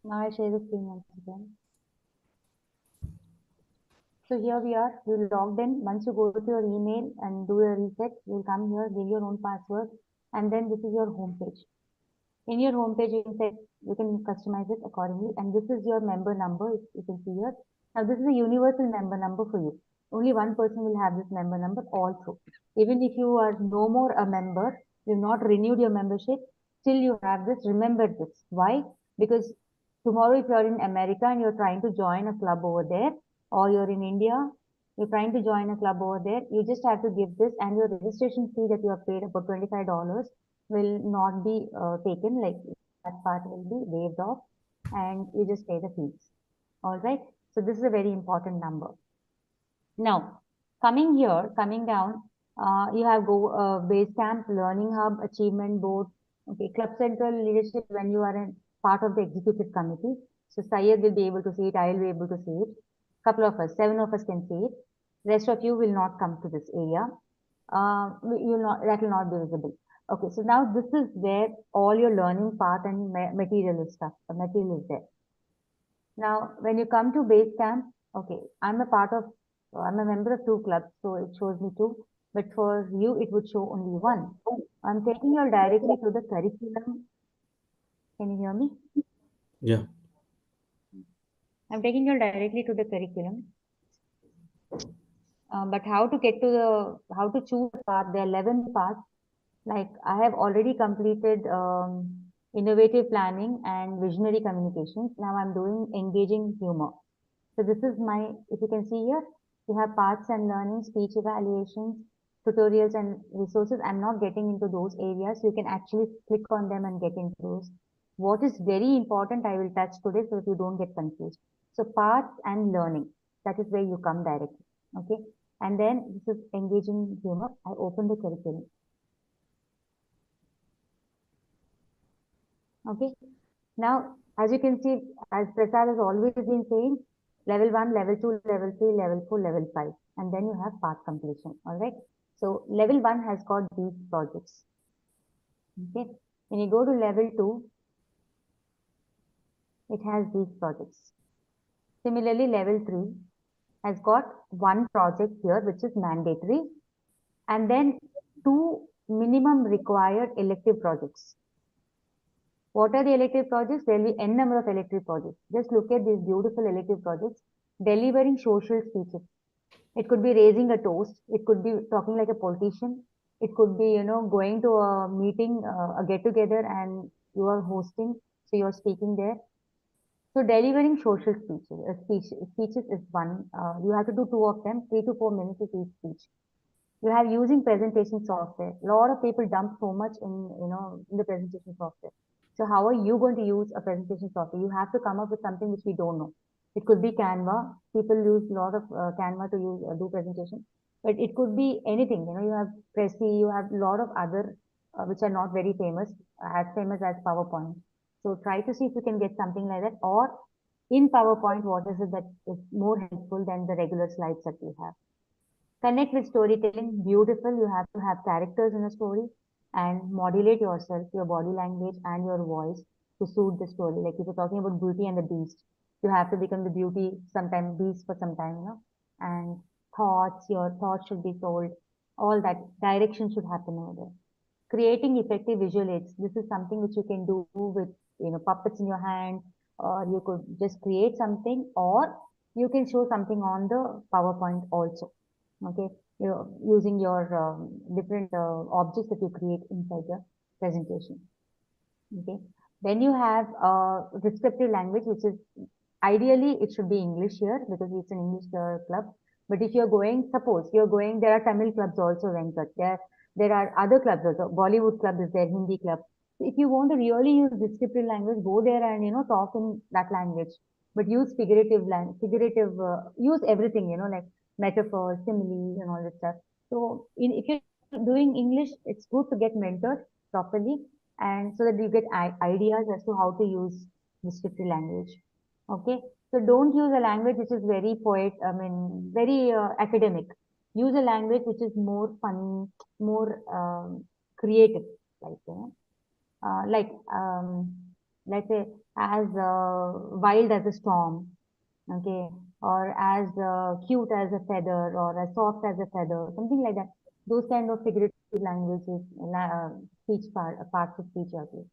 Now I share the screen once again. So here we are, you logged in. Once you go to your email and do a reset, you'll come here, give your own password, and then this is your home page. In your home page, you can customize it accordingly, and this is your member number, you can see here. Now this is a universal member number for you. Only one person will have this member number also. Even if you are no more a member, you've not renewed your membership, still you have this, remember this. Why? Because tomorrow if you're in America and you're trying to join a club over there, or you're in India, you're trying to join a club over there, you just have to give this, and your registration fee that you have paid about $25 will not be taken, like that part will be waived off, and you just pay the fees. All right. So this is a very important number. Now, coming down, you have Basecamp, Learning Hub, Achievement Board, okay, Club Central Leadership when you are a part of the executive committee. So Syed will be able to see it, I will be able to see it. Couple of us, 7 of us can see it. Rest of you will not come to this area. You will not, that will not be visible. Okay, so now this is where all your learning path and material is stuff. The material is there. Now, when you come to Basecamp, okay, I'm a member of two clubs, so it shows me two. But for you, it would show only one. I'm taking you directly to the curriculum. Can you hear me? Yeah. I'm taking you directly to the curriculum. But how to choose a path? There are 11 paths. Like I have already completed innovative planning and visionary communications. Now I'm doing engaging humor. So this is my, if you can see here, you have paths and learning, speech evaluations, tutorials and resources. I'm not getting into those areas. You can actually click on them and get into those. What is very important, I will touch today so that you don't get confused. So paths and learning, that is where you come directly. Okay. And then this is engaging humor. I open the curriculum. Okay. Now, as you can see, as Prasad has always been saying, level 1, level 2, level 3, level 4, level 5. And then you have path completion. All right. So level 1 has got these projects. Okay. When you go to level 2, it has these projects. Similarly, level 3 has got one project here, which is mandatory, and then two minimum required elective projects. What are the elective projects? There will be n number of elective projects. Just look at these beautiful elective projects. Delivering social speeches. It could be raising a toast. It could be talking like a politician. It could be, going to a meeting, a get together, and you are hosting. So you're speaking there. So delivering social speeches is one. You have to do two of them, 3 to 4 minutes is each speech. You have using presentation software. A lot of people dump so much in the presentation software. So how are you going to use a presentation software? You have to come up with something which we don't know. It could be Canva. People use a lot of Canva to do presentation, but it could be anything. You have Prezi, you have a lot of other which are not very famous as PowerPoint. So try to see if you can get something like that, or in PowerPoint, what is it that is more helpful than the regular slides that we have? Connect with storytelling. Beautiful. You have to have characters in a story and modulate yourself, your body language and your voice to suit the story. Like if you're talking about Beauty and the Beast, you have to become the beauty sometime, beast for some time. And your thoughts should be told. All that direction should happen over there. Creating effective visual aids. This is something which you can do with, puppets in your hand, or you could just create something, or you can show something on the PowerPoint also. Okay, you're using your different objects that you create inside the presentation. Okay, then you have descriptive language, which is ideally it should be English here because it's an English club. But if you're going, suppose you're going, there are Tamil clubs also, Venkat. There are other clubs also. Bollywood club is there, Hindi club. So if you want to really use descriptive language, go there and talk in that language. But use use everything, like metaphors, similes, and all that stuff. So if you're doing English, it's good to get mentored properly, and so that you get ideas as to how to use descriptive language. Okay, so don't use a language which is very very academic. Use a language which is more funny, more creative, like like let's say as wild as a storm, okay, or as cute as a feather, or as soft as a feather, something like that. Those kind of figurative languages, parts of speech are there.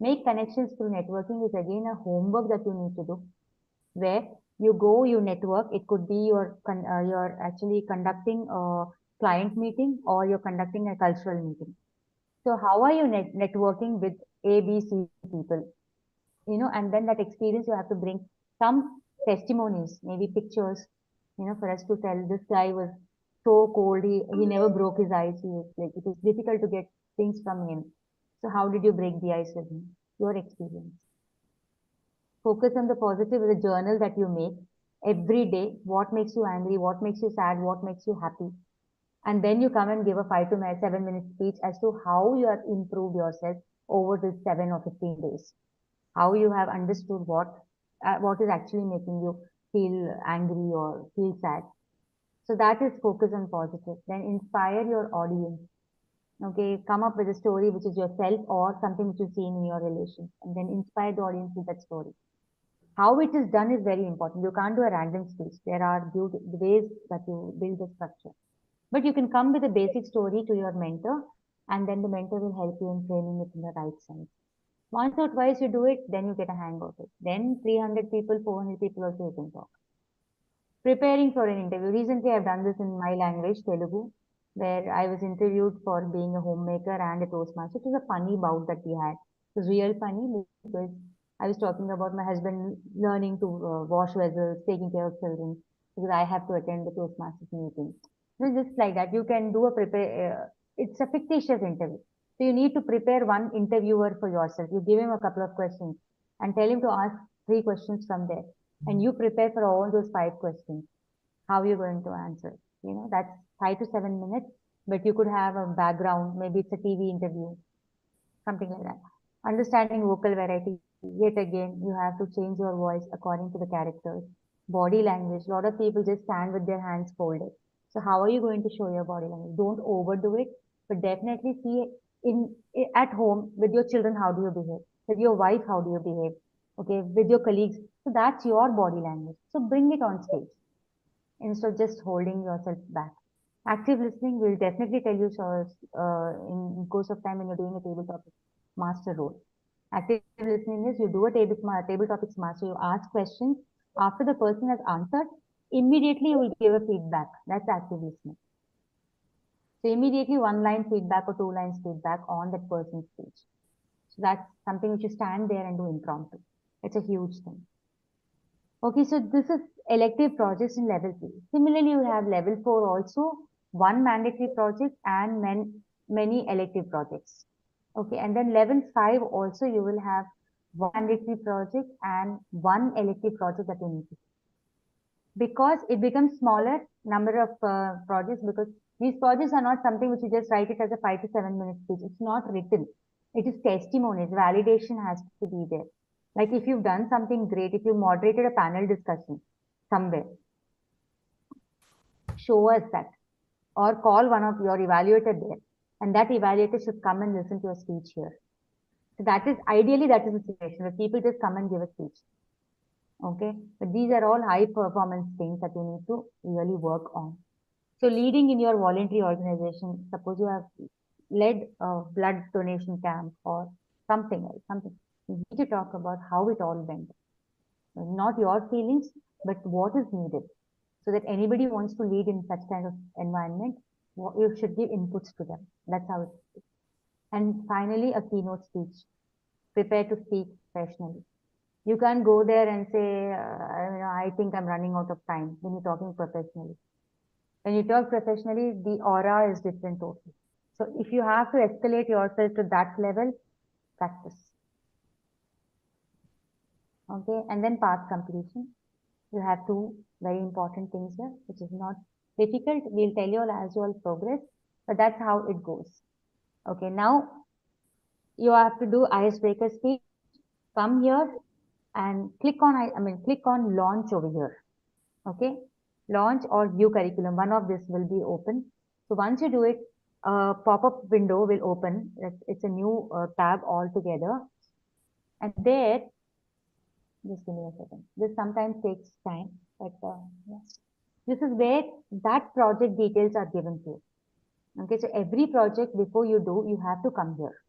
Make connections through networking is again a homework that you need to do, where you go, you network. It could be you're actually conducting a client meeting or you're conducting a cultural meeting. So how are you networking with A, B, C people? And then that experience you have to bring some testimonies, maybe pictures, for us to tell this guy was so cold, he never broke his ice. He was like, it was difficult to get things from him. So how did you break the ice with him? Your experience. Focus on the positive with a journal that you make every day. What makes you angry? What makes you sad? What makes you happy? And then you come and give a 5 to 7 minute speech as to how you have improved yourself over this 7 or 15 days. How you have understood what is actually making you feel angry or feel sad. So that is focus on positive. Then inspire your audience. Okay, come up with a story which is yourself or something which you've seen in your relation, and then inspire the audience with that story. How it is done is very important. You can't do a random speech. There are ways that you build the structure. But you can come with a basic story to your mentor, and then the mentor will help you in framing it in the right sense. Once or twice you do it, then you get a hang of it. Then 300 people, 400 people also you can talk. Preparing for an interview. Recently, I've done this in my language, Telugu, where I was interviewed for being a homemaker and a toastmaster. It was a funny bout that we had. It was real funny because I was talking about my husband learning to wash vessels, taking care of children, because I have to attend the toastmasters meeting. So just like that, you can do a prepare. It's a fictitious interview. So you need to prepare one interviewer for yourself. You give him a couple of questions and tell him to ask 3 questions from there, and you prepare for all those 5 questions. How you're going to answer? That's 5 to 7 minutes, but you could have a background. Maybe it's a TV interview, something like that. Understanding vocal variety. Yet again, you have to change your voice according to the characters. Body language. A lot of people just stand with their hands folded. So how are you going to show your body language? Don't overdo it, but definitely see at home with your children, how do you behave? With your wife, how do you behave? Okay, with your colleagues. So that's your body language. So bring it on stage instead of just holding yourself back. Active listening will definitely tell you, so in course of time when you're doing a table topic master role. Active listening is you do a table topics master, you ask questions. After the person has answered, immediately you will give a feedback. That's active listening. So immediately 1 line feedback or 2 lines feedback on that person's speech. So that's something which you stand there and do impromptu. It's a huge thing. Okay, so this is elective projects in level 3. Similarly, you have level 4 also, one mandatory project and many elective projects. Okay, and then level 5 also you will have one mandatory project and one elective project that you need to. Because it becomes smaller number of projects, because these projects are not something which you just write it as a 5 to 7 minute speech. It's not written. It is testimonies. Validation has to be there. Like if you've done something great, if you moderated a panel discussion somewhere, show us that, or call one of your evaluator there, and that evaluator should come and listen to a speech here. So that is ideally that is the situation where people just come and give a speech. Okay, but these are all high performance things that you need to really work on. So leading in your voluntary organization, suppose you have led a blood donation camp or something else, something. You need to talk about how it all went. Not your feelings, but what is needed. So that anybody who wants to lead in such kind of environment, you should give inputs to them. That's how it is. And finally, a keynote speech. Prepare to speak professionally. You can't go there and say, I think I'm running out of time when you're talking professionally. When you talk professionally, the aura is different totally. So if you have to escalate yourself to that level, practice. Okay, and then path completion. You have 2 very important things here, which is not difficult. We'll tell you all as you all progress, but that's how it goes. Okay, now you have to do icebreaker speech. Come here and click on launch over here. Okay, launch or view curriculum. One of this will be open. So once you do it, a pop-up window will open. It's a new tab altogether. And there, just give me a second. This sometimes takes time, but yeah. This is where that project details are given to you. Okay, so every project before you do, you have to come here.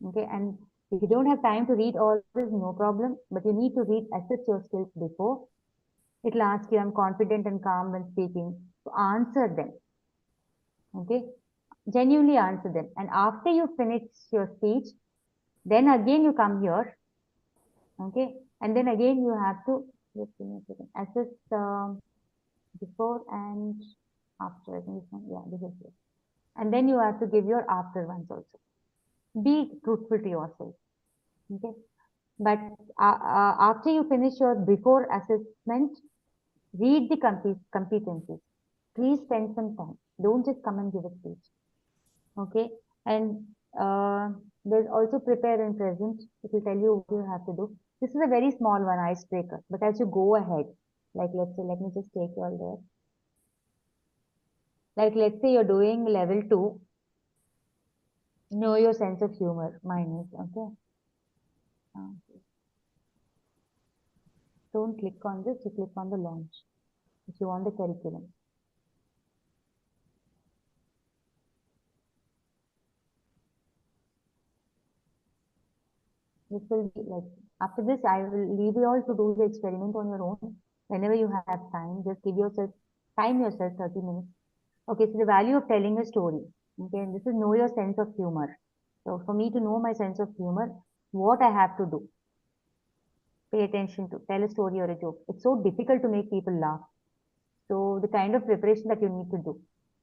Okay, and if you don't have time to read all this, no problem, but you need to read, assess your skills before. It'll ask you, I'm confident and calm when speaking. So answer them. Okay, genuinely answer them. And after you finish your speech, then again you come here. Okay, and then again you have to, just give me a second, assess before and after. I think this one, yeah, this is it. And then you have to give your after ones also. Be truthful to yourself. Okay, but after you finish your before assessment, read the competencies. Please spend some time. Don't just come and give a speech. Okay, and there's also prepare and present. It will tell you what you have to do. This is a very small one, icebreaker. But as you go ahead, like let's say, let me just take you all there. Like let's say you're doing level 2, know your sense of humor, minus, okay? Don't click on this, you click on the launch if you want the curriculum. This will be like, after this, I will leave you all to do the experiment on your own. Whenever you have time, just give yourself, time yourself 30 minutes. Okay, so the value of telling a story. Okay, and this is know your sense of humor. So for me to know my sense of humor, what I have to do, pay attention to, tell a story or a joke. It's so difficult to make people laugh. So the kind of preparation that you need to do,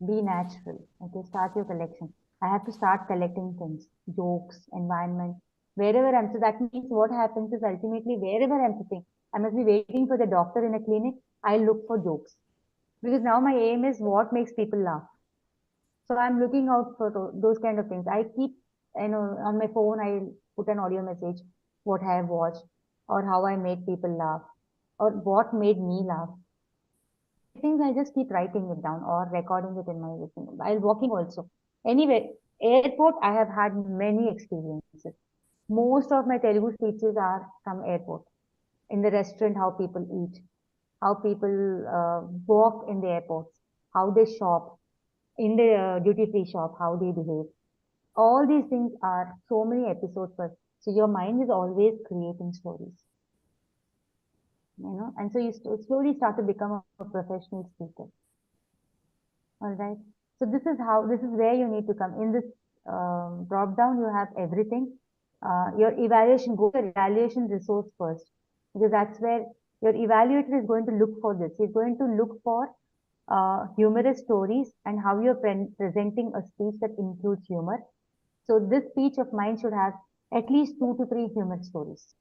be natural. Okay, start your collection. I have to start collecting things, jokes, environment, wherever I'm. So that means what happens is ultimately wherever I'm sitting, I must be waiting for the doctor in a clinic. I look for jokes because now my aim is what makes people laugh. So I'm looking out for those kind of things. I keep, on my phone, I put an audio message, what I have watched, or how I made people laugh, or what made me laugh. Things I just keep writing it down or recording it in my listening while walking also. Anyway, airport, I have had many experiences. Most of my Telugu speeches are from airport. In the restaurant, how people eat, how people walk in the airports, how they shop, in the duty-free shop, how they behave. All these things are so many episodes per. So your mind is always creating stories, and so you slowly start to become a professional speaker. All right. So this is where you need to come. In this drop down, you have everything. Your evaluation, go to your evaluation resource first, because that's where your evaluator is going to look for this. He's going to look for humorous stories and how you're presenting a speech that includes humor. So this speech of mine should have at least 2 to 3 humor stories.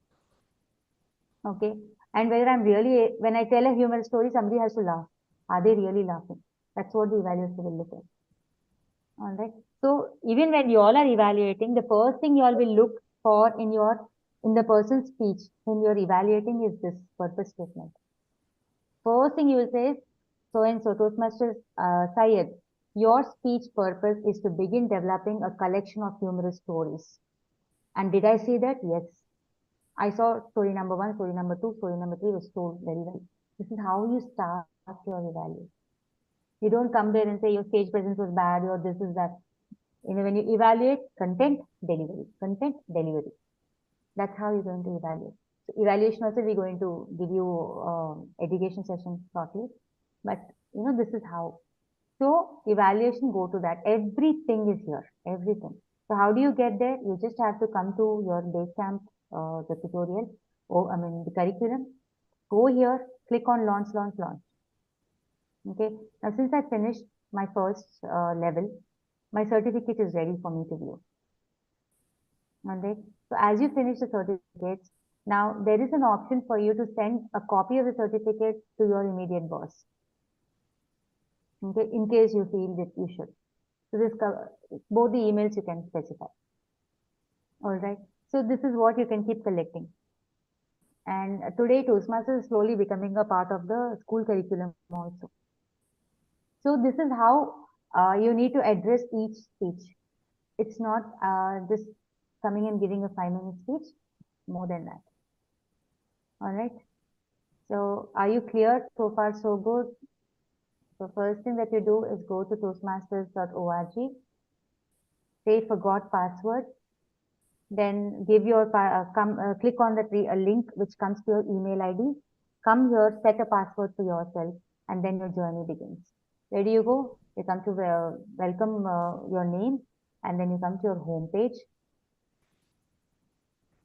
Okay. And whether I'm really, when I tell a humor story, somebody has to laugh. Are they really laughing? That's what the evaluator will look at. All right. So even when you all are evaluating, the first thing you all will look for in the person's speech whom you're evaluating is this purpose statement. First thing you will say is, so and so, Toastmaster Syed, your speech purpose is to begin developing a collection of humorous stories. And did I say that? Yes. I saw story number 1, story number 2, story number 3 was told very well. This is how you start your evaluation. You don't come there and say your stage presence was bad or this is that. When you evaluate content, delivery. That's how you're going to evaluate. So evaluation also we're going to give you education session shortly. But this is how. So evaluation, go to that. Everything is here. Everything. So how do you get there? You just have to come to your Basecamp, the tutorial, the curriculum. Go here, click on launch, launch, launch. Okay. Now since I finished my first level, my certificate is ready for me to view. Alright. So as you finish the certificates, now there is an option for you to send a copy of the certificate to your immediate boss. Okay, in case you feel that you should. So this both the emails you can specify. Alright. So this is what you can keep collecting. And today Toastmasters is slowly becoming a part of the school curriculum also. So this is how you need to address each speech. It's not just coming and giving a 5-minute speech. more than that. All right. So are you clear? So far, so good. So first thing that you do is go to toastmasters.org, say forgot password, then give your click on the link which comes to your email ID. Come here, set a password for yourself, and then your journey begins. Ready you go? You come to welcome your name, and then you come to your home page,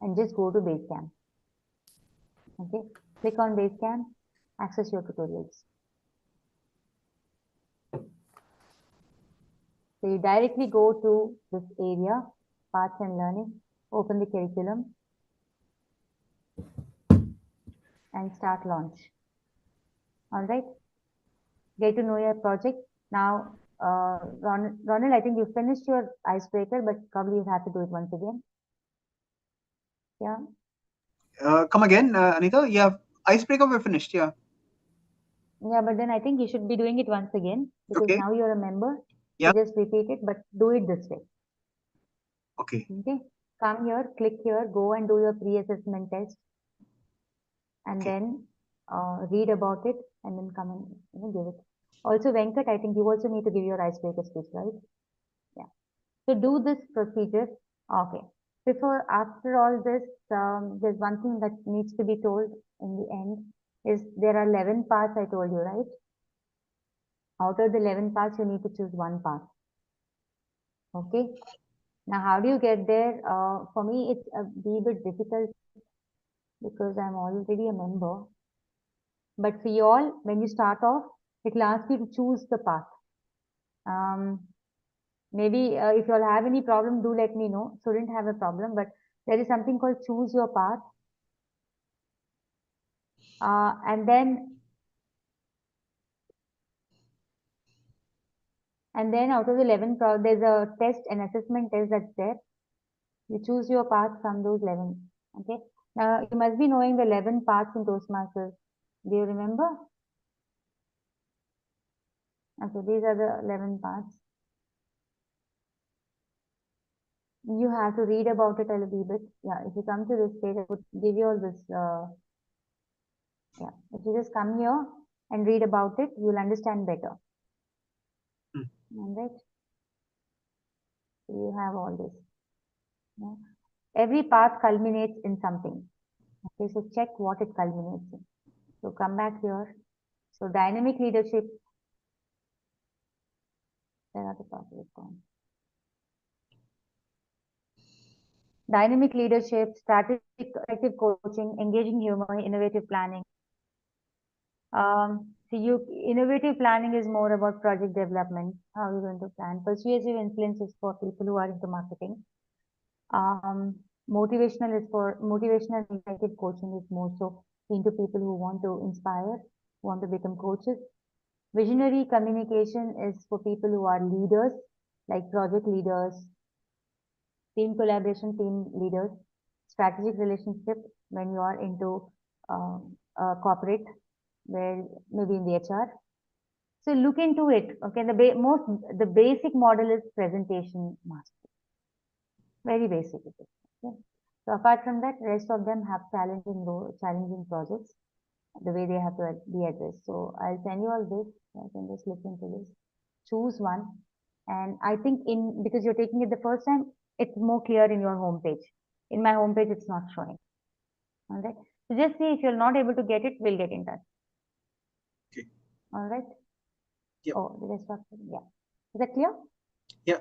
and just go to Basecamp. Okay, click on Basecamp, access your tutorials. So you directly go to this area, Paths and Learning, open the curriculum, and start launch. All right. Get to know your project. Now, Ronald, I think you finished your icebreaker, but probably you have to do it once again. Yeah. Come again, Anita? Yeah, icebreaker we're finished. Yeah. Yeah, but then I think you should be doing it once again because Okay. now you're a member. Yeah. So just repeat it, but do it this way. Okay. Okay. Come here, click here, go and do your pre-assessment test, and Okay. then read about it, and then come and give it. Also, Venkat, I think you also need to give your icebreaker speech, right? Yeah. So do this procedure. Okay. After all this, there's one thing that needs to be told in the end is there are 11 paths I told you, right? Out of the 11 paths, you need to choose one path. Okay. Now, how do you get there? For me, it's a wee bit difficult because I'm already a member. But for you all, when you start off, it will ask you to choose the path. Um, Maybe if you all have any problem, do let me know. Shouldn't have a problem, but there is something called choose your path. And then out of the 11, there's a test, an assessment test that's there. You choose your path from those 11. Okay. Now you must be knowing the 11 paths in Toastmasters. Do you remember? Okay, these are the 11 paths. You have to read about it a little bit. Yeah, if you come to this page, I would give you all this. Yeah, if you just come here and read about it, you'll understand better. Hmm. All right. So you have all this. Yeah. Every path culminates in something. Okay, so check what it culminates in. So come back here. So dynamic leadership. Where are the pathways gone? Dynamic leadership, strategic effective coaching, engaging humor, innovative planning. Innovative planning is more about project development. How are you going to plan? Persuasive influence is for people who are into marketing. Motivational effective coaching is more so into people who want to inspire, want to become coaches. Visionary communication is for people who are leaders, like project leaders, team collaboration, team leaders. Strategic relationship when you are into corporate, where maybe in the HR. So look into it. Okay, the basic model is presentation mastery. Very basic it is. Okay? So apart from that, rest of them have challenging projects, the way they have to be addressed. So I'll send you all this. I can just look into this. Choose one. And I think because you're taking it the first time, it's more clear in your homepage. In my homepage, it's not showing. All right. So just see if you're not able to get it, we'll get in touch. Okay. All right. Yep. Oh, the rest of it. Yeah. Is that clear? Yeah.